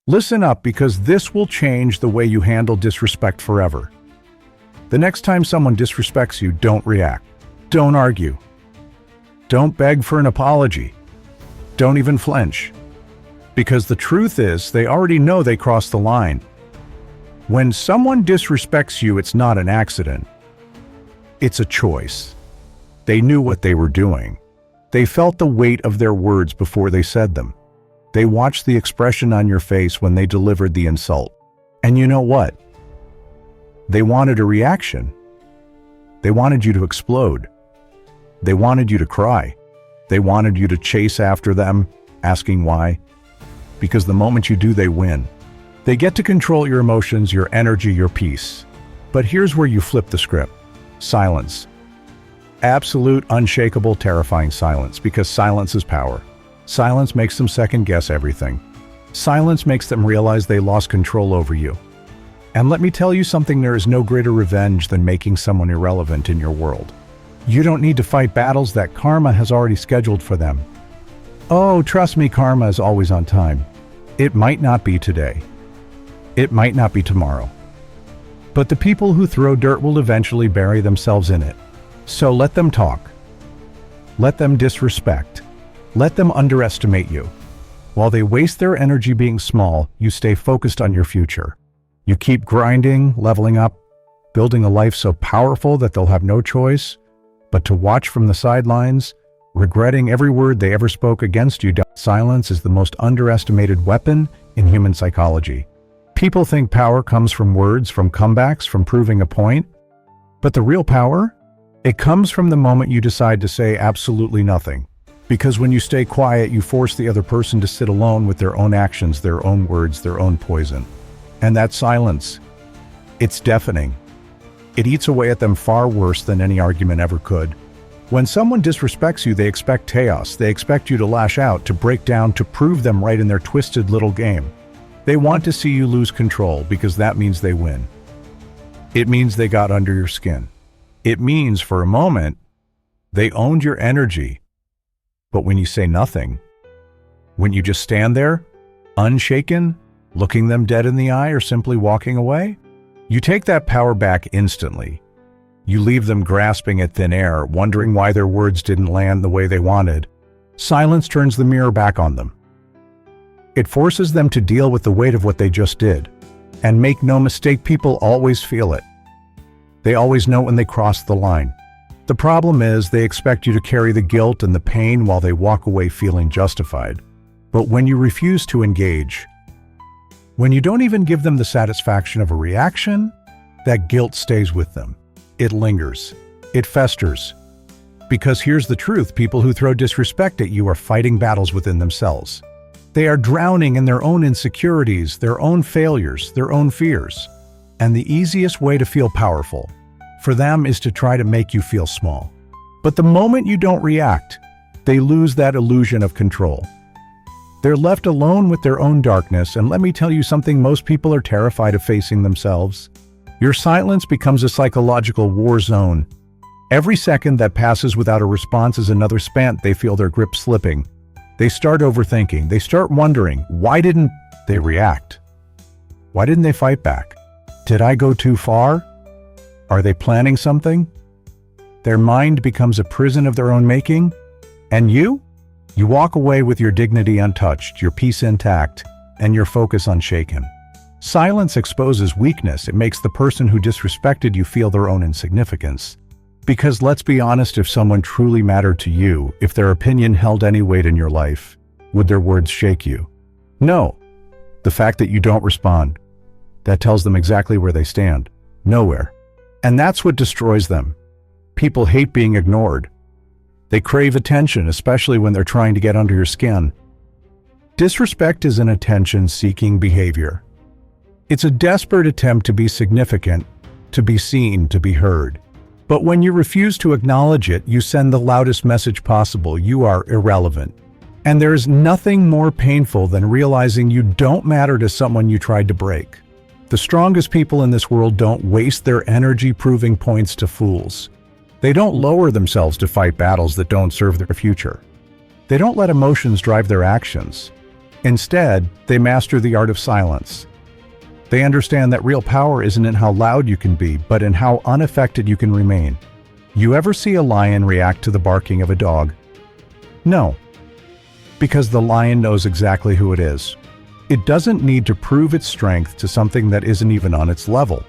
Listen up, because this will change the way you handle disrespect forever. The next time someone disrespects you, don't react. Don't argue. Don't beg for an apology. Don't even flinch. Because the truth is, they already know they crossed the line. When someone disrespects you, it's not an accident. It's a choice. They knew what they were doing. They felt the weight of their words before they said them. They watched the expression on your face when they delivered the insult. And you know what? They wanted a reaction. They wanted you to explode. They wanted you to cry. They wanted you to chase after them, asking why. Because the moment you do, they win. They get to control your emotions, your energy, your peace. But here's where you flip the script. Silence. Absolute, unshakable, terrifying silence, because silence is power. Silence makes them second-guess everything. Silence makes them realize they lost control over you. And let me tell you something, there is no greater revenge than making someone irrelevant in your world. You don't need to fight battles that karma has already scheduled for them. Oh, trust me, karma is always on time. It might not be today. It might not be tomorrow. But the people who throw dirt will eventually bury themselves in it. So let them talk. Let them disrespect. Let them underestimate you. While they waste their energy being small, you stay focused on your future. You keep grinding, leveling up, building a life so powerful that they'll have no choice but to watch from the sidelines, regretting every word they ever spoke against you. Silence is the most underestimated weapon in human psychology. People think power comes from words, from comebacks, from proving a point. But the real power? It comes from the moment you decide to say absolutely nothing. Because when you stay quiet, you force the other person to sit alone with their own actions, their own words, their own poison. And that silence, it's deafening. It eats away at them far worse than any argument ever could. When someone disrespects you, they expect chaos. They expect you to lash out, to break down, to prove them right in their twisted little game. They want to see you lose control, because that means they win. It means they got under your skin. It means, for a moment, they owned your energy. But when you say nothing, when you just stand there, unshaken, looking them dead in the eye, or simply walking away, you take that power back instantly. You leave them grasping at thin air, wondering why their words didn't land the way they wanted. Silence turns the mirror back on them. It forces them to deal with the weight of what they just did. And make no mistake, people always feel it. They always know when they cross the line. The problem is, they expect you to carry the guilt and the pain while they walk away feeling justified. But when you refuse to engage, when you don't even give them the satisfaction of a reaction, that guilt stays with them. It lingers. It festers. Because here's the truth, people who throw disrespect at you are fighting battles within themselves. They are drowning in their own insecurities, their own failures, their own fears. And the easiest way to feel powerful for them is to try to make you feel small. But the moment you don't react, they lose that illusion of control. They're left alone with their own darkness, and let me tell you something, most people are terrified of facing themselves. Your silence becomes a psychological war zone. Every second that passes without a response is another spant. They feel their grip slipping. They start overthinking. They start wondering, why didn't they react? Why didn't they fight back? Did I go too far? Are they planning something? Their mind becomes a prison of their own making. And you? You walk away with your dignity untouched, your peace intact, and your focus unshaken. Silence exposes weakness. It makes the person who disrespected you feel their own insignificance. Because let's be honest, if someone truly mattered to you, if their opinion held any weight in your life, would their words shake you? No. The fact that you don't respond, that tells them exactly where they stand. Nowhere. And that's what destroys them. People hate being ignored. They crave attention, especially when they're trying to get under your skin. Disrespect is an attention-seeking behavior. It's a desperate attempt to be significant, to be seen, to be heard. But when you refuse to acknowledge it, you send the loudest message possible: you are irrelevant. And there is nothing more painful than realizing you don't matter to someone you tried to break. The strongest people in this world don't waste their energy proving points to fools. They don't lower themselves to fight battles that don't serve their future. They don't let emotions drive their actions. Instead, they master the art of silence. They understand that real power isn't in how loud you can be, but in how unaffected you can remain. You ever see a lion react to the barking of a dog? No, because the lion knows exactly who it is. It doesn't need to prove its strength to something that isn't even on its level.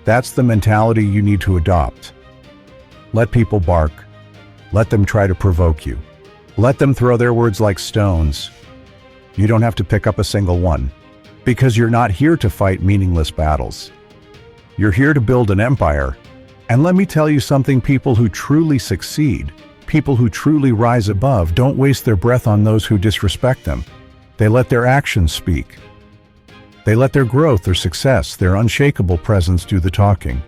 That's the mentality you need to adopt. Let people bark. Let them try to provoke you. Let them throw their words like stones. You don't have to pick up a single one, because you're not here to fight meaningless battles. You're here to build an empire. And let me tell you something, people who truly succeed, people who truly rise above, don't waste their breath on those who disrespect them. They let their actions speak. They let their growth, their success, their unshakable presence do the talking.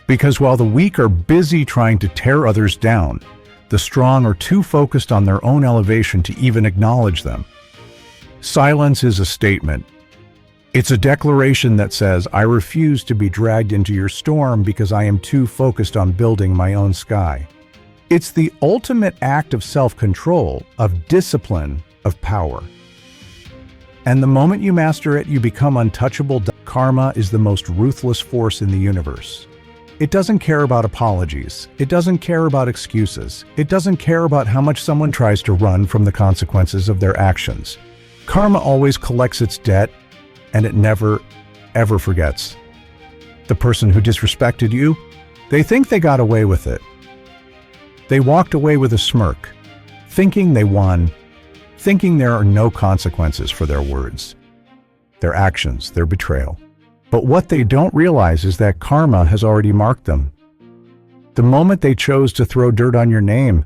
Because while the weak are busy trying to tear others down, the strong are too focused on their own elevation to even acknowledge them. Silence is a statement. It's a declaration that says, I refuse to be dragged into your storm because I am too focused on building my own sky. It's the ultimate act of self-control, of discipline, of power. And the moment you master it, you become untouchable. Karma is the most ruthless force in the universe. It doesn't care about apologies. It doesn't care about excuses. It doesn't care about how much someone tries to run from the consequences of their actions. Karma always collects its debt, and it never, ever forgets. The person who disrespected you, they think they got away with it. They walked away with a smirk, thinking they won, thinking there are no consequences for their words, their actions, their betrayal. But what they don't realize is that karma has already marked them. The moment they chose to throw dirt on your name,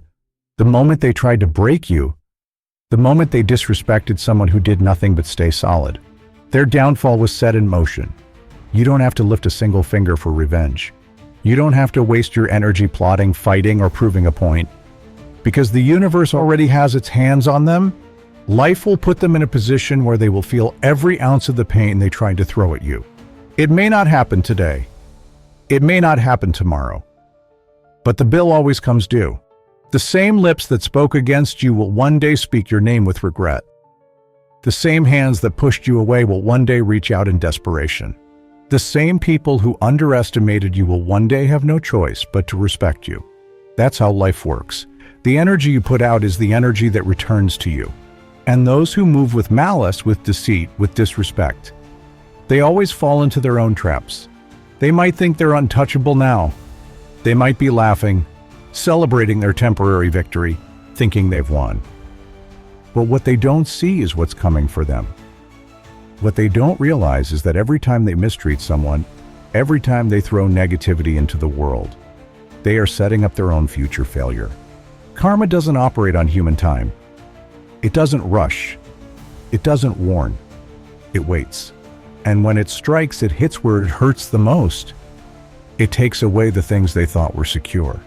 the moment they tried to break you, the moment they disrespected someone who did nothing but stay solid, their downfall was set in motion. You don't have to lift a single finger for revenge. You don't have to waste your energy plotting, fighting, or proving a point. Because the universe already has its hands on them, life will put them in a position where they will feel every ounce of the pain they tried to throw at you. It may not happen today. It may not happen tomorrow. But the bill always comes due. The same lips that spoke against you will one day speak your name with regret. The same hands that pushed you away will one day reach out in desperation. The same people who underestimated you will one day have no choice but to respect you. That's how life works. The energy you put out is the energy that returns to you. And those who move with malice, with deceit, with disrespect, they always fall into their own traps. They might think they're untouchable now. They might be laughing, celebrating their temporary victory, thinking they've won. But what they don't see is what's coming for them. What they don't realize is that every time they mistreat someone, every time they throw negativity into the world, they are setting up their own future failure. Karma doesn't operate on human time. It doesn't rush. It doesn't warn. It waits. And when it strikes, it hits where it hurts the most. It takes away the things they thought were secure.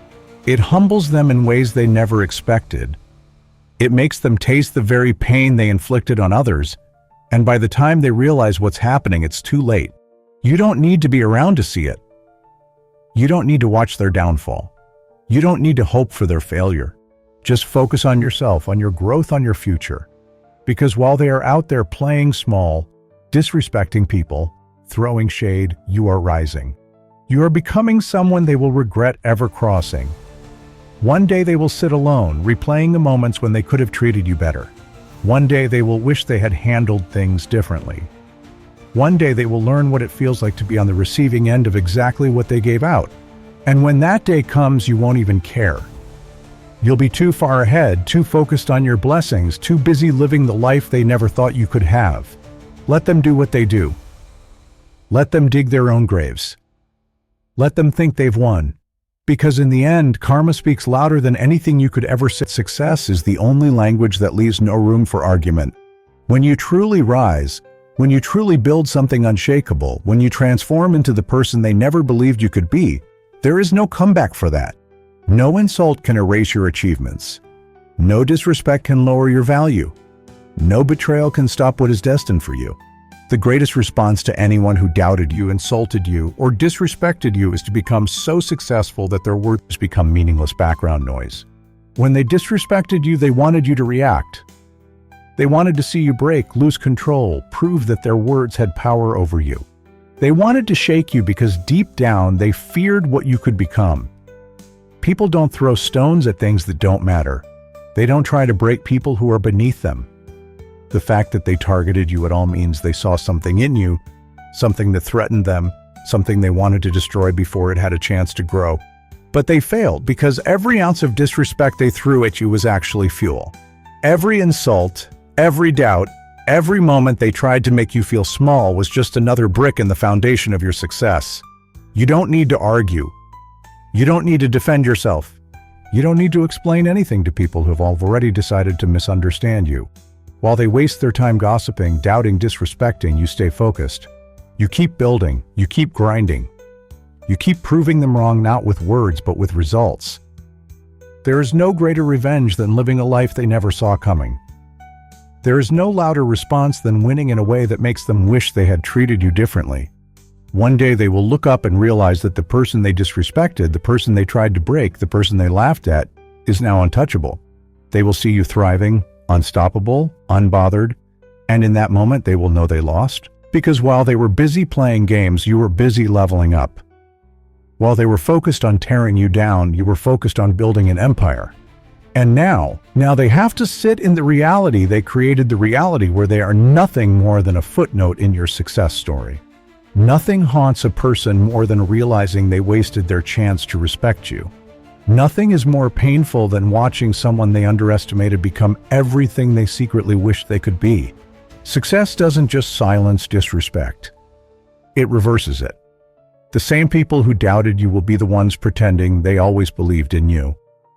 It humbles them in ways they never expected. It makes them taste the very pain they inflicted on others. And by the time they realize what's happening, it's too late. You don't need to be around to see it. You don't need to watch their downfall. You don't need to hope for their failure. Just focus on yourself, on your growth, on your future. Because while they are out there playing small, disrespecting people, throwing shade, you are rising. You are becoming someone they will regret ever crossing. One day they will sit alone, replaying the moments when they could have treated you better. One day they will wish they had handled things differently. One day they will learn what it feels like to be on the receiving end of exactly what they gave out. And when that day comes, you won't even care. You'll be too far ahead, too focused on your blessings, too busy living the life they never thought you could have. Let them do what they do. Let them dig their own graves. Let them think they've won. Because in the end, karma speaks louder than anything you could ever say. Success is the only language that leaves no room for argument. When you truly rise, when you truly build something unshakable, when you transform into the person they never believed you could be, there is no comeback for that. No insult can erase your achievements. No disrespect can lower your value. No betrayal can stop what is destined for you. The greatest response to anyone who doubted you, insulted you, or disrespected you is to become so successful that their words become meaningless background noise. When they disrespected you, they wanted you to react. They wanted to see you break, lose control, prove that their words had power over you. They wanted to shake you because deep down they feared what you could become. People don't throw stones at things that don't matter. They don't try to break people who are beneath them. The fact that they targeted you at all means they saw something in you, something that threatened them, something they wanted to destroy before it had a chance to grow. But they failed because every ounce of disrespect they threw at you was actually fuel. Every insult, every doubt, every moment they tried to make you feel small was just another brick in the foundation of your success. You don't need to argue. You don't need to defend yourself. You don't need to explain anything to people who have already decided to misunderstand you. While they waste their time gossiping, doubting, disrespecting, you stay focused. You keep building. You keep grinding. You keep proving them wrong not with words but with results. There is no greater revenge than living a life they never saw coming. There is no louder response than winning in a way that makes them wish they had treated you differently. One day they will look up and realize that the person they disrespected, the person they tried to break, the person they laughed at, is now untouchable. They will see you thriving, unstoppable, unbothered, and in that moment they will know they lost. Because while they were busy playing games, you were busy leveling up. While they were focused on tearing you down, you were focused on building an empire. And now they have to sit in the reality they created, the reality where they are nothing more than a footnote in your success story. Nothing haunts a person more than realizing they wasted their chance to respect you. Nothing is more painful than watching someone they underestimated become everything they secretly wished they could be. Success doesn't just silence disrespect. It reverses it. The same people who doubted you will be the ones pretending they always believed in you.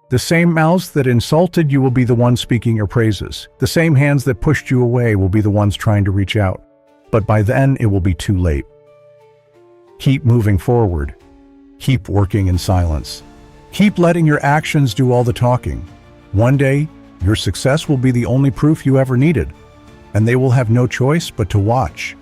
The same mouths that insulted you will be the ones speaking your praises. The same hands that pushed you away will be the ones trying to reach out. But by then, it will be too late. Keep moving forward. Keep working in silence. Keep letting your actions do all the talking. One day, your success will be the only proof you ever needed, and they will have no choice but to watch.